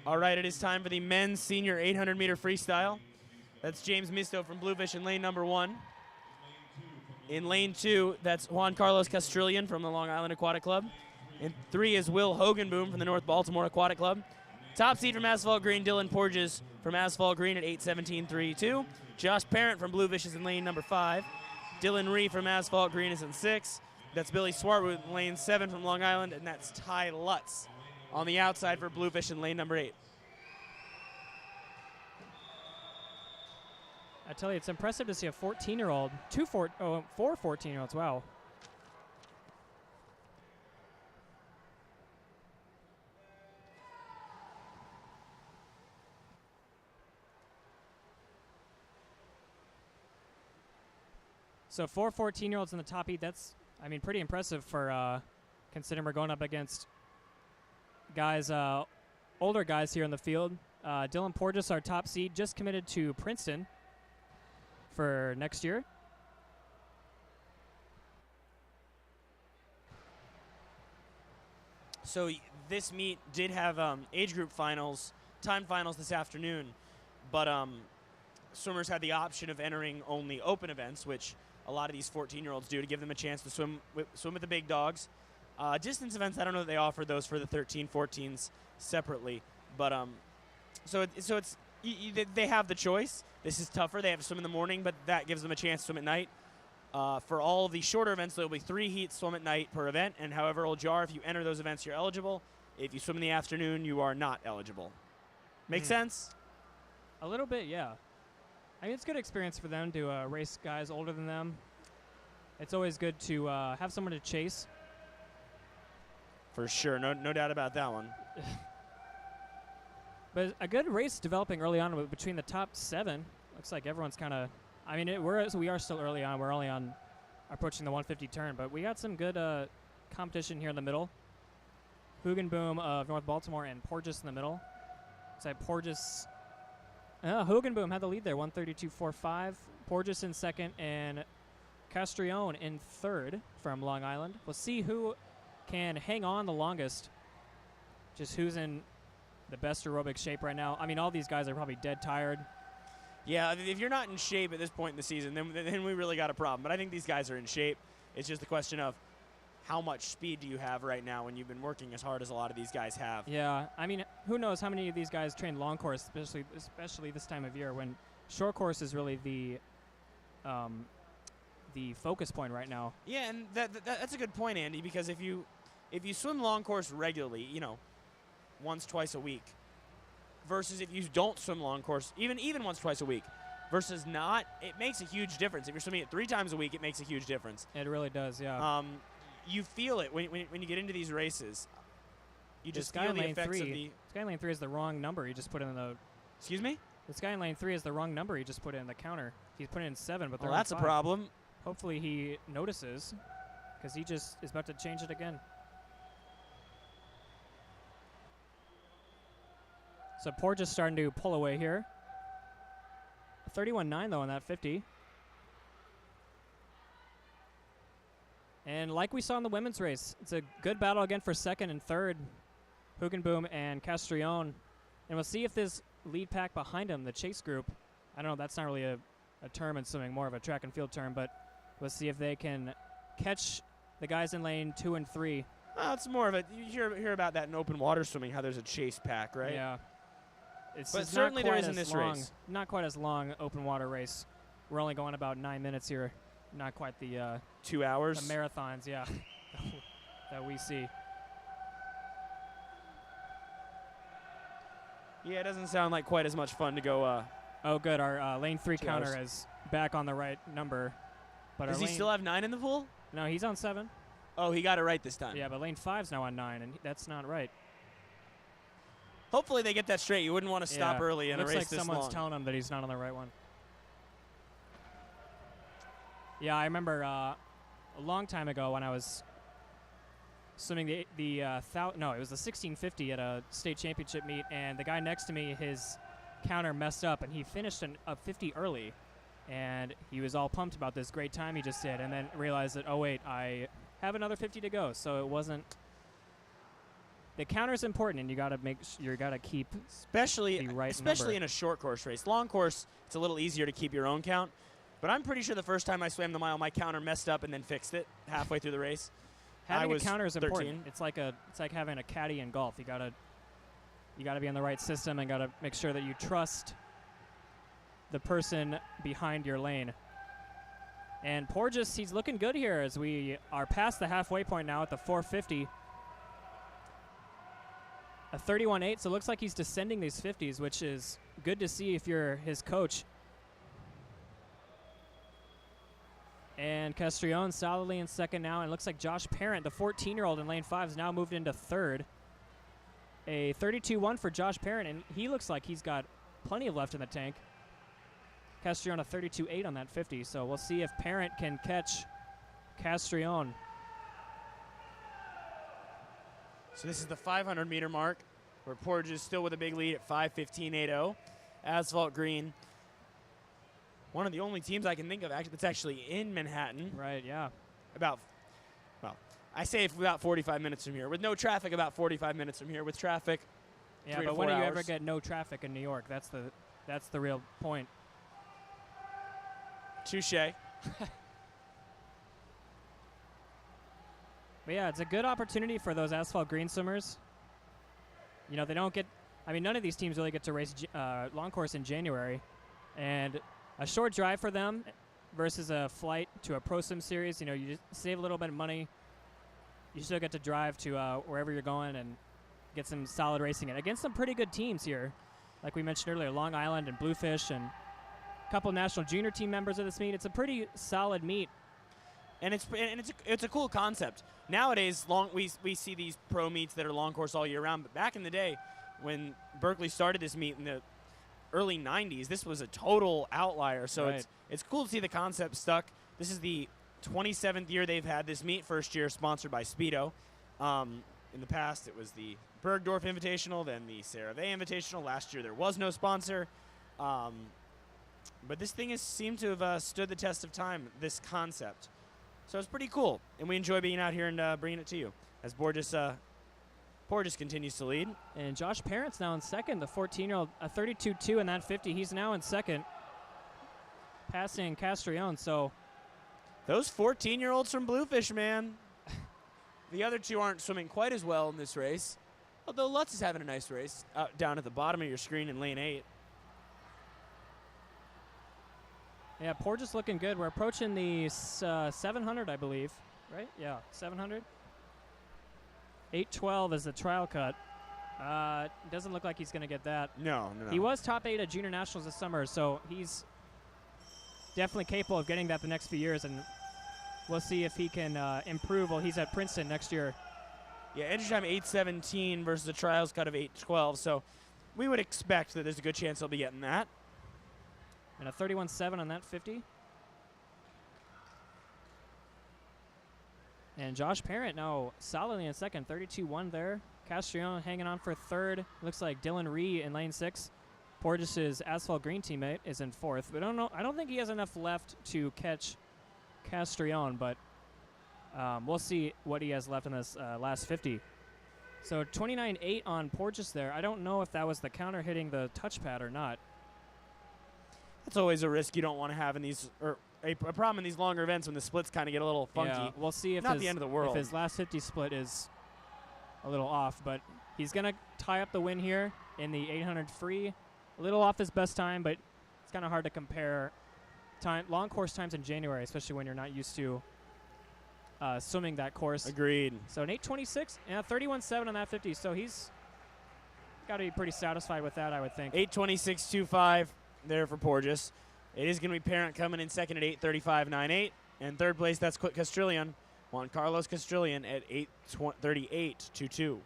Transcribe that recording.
All right, it is time for the men's senior 800-meter freestyle. That's James Misto from Bluefish in lane number 1. In lane 2, that's Juan Carlos Castrillion from the Long Island Aquatic Club. In 3 is Will Hogenboom from the North Baltimore Aquatic Club. Top seed from Asphalt Green, Dylan Porges from Asphalt Green at 8:17.32. Josh Parent from Bluefish is in lane number 5. Dylan Ree from Asphalt Green is in 6. That's Billy Swartwood in lane 7 from Long Island, and that's Ty Lutz on the outside for Bluefish in lane number 8. I tell you, it's impressive to see a 14-year-old, four 14-year-olds, wow. So 4 14-year-olds in the top heat, that's, I mean, pretty impressive for considering we're going up against guys, older guys here in the field. Dylan Porges, our top seed, just committed to Princeton for next year. So this meet did have age group finals, time finals this afternoon, but swimmers had the option of entering only open events, which a lot of these 14-year-olds do to give them a chance to swim with the big dogs. Distance events, I don't know that they offer those for the 13, 14s separately, but so it's they have the choice. This is tougher. They have to swim in the morning, but that gives them a chance to swim at night. For all of the shorter events, there will be 3 heats swim at night per event, and however old you are, if you enter those events, you're eligible. If you swim in the afternoon, you are not eligible. Make sense? A little bit, yeah. I mean, it's a good experience for them to race guys older than them. It's always good to have someone to chase. For sure. No doubt about that one. But a good race developing early on between the top 7. Looks like everyone's kind of, I mean, we are still early on. We're only on approaching the 150 turn, but we got some good competition here in the middle. Hugenboom of North Baltimore and Porges in the middle. Looks like Porges, Hugenboom had the lead there, 132.45. Porges in second and Castrillon in third from Long Island. We'll see who can hang on the longest, just who's in the best aerobic shape right now. I mean, all these guys are probably dead tired. Yeah, if you're not in shape at this point in the season, then we really got a problem. But I think these guys are in shape. It's just a question of how much speed do you have right now when you've been working as hard as a lot of these guys have. Yeah, I mean, who knows how many of these guys train long course, especially this time of year when short course is really the focus point right now. Yeah, and that's a good point, Andy, because if you swim long course regularly, you know, once, twice a week, versus if you don't swim long course, even once, twice a week, versus not, it makes a huge difference. If you're swimming it 3 times a week, it makes a huge difference. It really does, yeah. You feel it when you get into these races. You just feel the effects of the... This guy in lane 3 is the wrong number. He just put in the... Excuse me? This guy in lane 3 is the wrong number. He just put in the counter. He's putting in 7, but well, that's a problem. Hopefully he notices, because he just is about to change it again. So Porges starting to pull away here. 31.9 though on that 50. And like we saw in the women's race, it's a good battle again for second and third. Hugenboom and Castrillon. And we'll see if this lead pack behind him, the chase group, I don't know, that's not really a term in swimming, more of a track and field term, but we'll see if they can catch the guys in lane 2 and 3. Well, it's more of a, you hear about that in open water swimming, how there's a chase pack, right? Yeah. It's but certainly there is in this race. Not quite as long open water race. We're only going about 9 minutes here. Not quite the 2 hours. The marathons, yeah, that we see. Yeah, it doesn't sound like quite as much fun to go. Oh, good. Our lane 3 counter is back on the right number. But does he still have 9 in the pool? No, he's on 7. Oh, he got it right this time. Yeah, but lane 5's now on 9, and that's not right. Hopefully they get that straight. You wouldn't want to stop early in a race looks like this someone's long. telling him that he's not on the right one. Yeah, I remember a long time ago when I was swimming it was the 1650 at a state championship meet, and the guy next to me, his counter messed up, and he finished a 50 early, and he was all pumped about this great time he just did, and then realized that, oh wait, I have another 50 to go, so it wasn't the counter is important, and you got to keep especially the right especially number. in a short course race. Long course, it's a little easier to keep your own count. But I'm pretty sure the first time I swam the mile, my counter messed up and then fixed it halfway through the race. Having I a was counter is 13. important. It's like having a caddy in golf. You gotta be in the right system and gotta make sure that you trust the person behind your lane. And Porges, he's looking good here as we are past the halfway point now at the 450. A 31.8, so it looks like he's descending these 50s, which is good to see if you're his coach. And Castrillon solidly in second now, and it looks like Josh Parent, the 14-year-old in lane 5, has now moved into third. A 32.1 for Josh Parent, and he looks like he's got plenty of left in the tank. Castrillon a 32.8 on that 50, so we'll see if Parent can catch Castrillon. So this is the 500-meter mark, where Porges is still with a big lead at 5:15.80. Asphalt Green, one of the only teams I can think of that's actually in Manhattan. Right, yeah. I say about 45 minutes from here. With no traffic, about 45 minutes from here. With traffic, Yeah, 3 to but 4 when do you hours. ever get no traffic in New York? That's the real point. Touche. But yeah, it's a good opportunity for those Asphalt Green swimmers. You know, they don't get, I mean, none of these teams really get to race long course in January. And a short drive for them versus a flight to a Pro Sim series, you know, you just save a little bit of money. You still get to drive to wherever you're going and get some solid racing in against some pretty good teams here. Like we mentioned earlier, Long Island and Bluefish and a couple national junior team members of this meet. It's a pretty solid meet. And it's a cool concept. Nowadays, we see these pro meets that are long course all year round. But back in the day, when Berkeley started this meet in the early 90s, this was a total outlier. So Right. it's cool to see the concept stuck. This is the 27th year they've had this meet. First year sponsored by Speedo. In the past, it was the Bergdorf Invitational, then the Sarah Vey Invitational. Last year there was no sponsor. But this thing has seemed to have stood the test of time, this concept. So it's pretty cool, and we enjoy being out here and bringing it to you as Porges continues to lead. And Josh Parent's now in second, the 14-year-old, a 32.2 in that 50. He's now in second, passing Castrillon. So Those 14-year-olds from Bluefish, man. The other two aren't swimming quite as well in this race, although Lutz is having a nice race down at the bottom of your screen in lane 8. yeah, Porges looking good. We're approaching the 700, I believe, right? Yeah, 700. 8:12 is the trial cut. Doesn't look like he's going to get that. No. He was top 8 at Junior Nationals this summer, so he's definitely capable of getting that the next few years, and we'll see if he can improve while he's at Princeton next year. Yeah, entry time 8:17 versus the trials cut of 8:12, so we would expect that there's a good chance he'll be getting that. And a 31.7 on that 50. And Josh Parent now solidly in second, 32.1 there. Castrillon hanging on for third. Looks like Dylan Ree in lane 6. Porges' Asphalt Green teammate is in fourth. We don't know. I don't think he has enough left to catch Castrillon, but we'll see what he has left in this last 50. So 29.8 on Porges there. I don't know if that was the counter hitting the touchpad or not. That's always a risk you don't want to have in these, or a problem in these longer events when the splits kind of get a little funky. Yeah, we'll see if Not the end of the world. if his last 50 split is a little off, but he's going to tie up the win here in the 800 free. A little off his best time, but it's kind of hard to compare long course times in January, especially when you're not used to swimming that course. Agreed. So an 8:26 and a 31.7 on that 50. So he's got to be pretty satisfied with that, I would think. 8:26.25 there for Porges. It is going to be Parent coming in second at 8:35.98. And third place, that's Castrillon. Juan Carlos Castrillon at 8:38.22.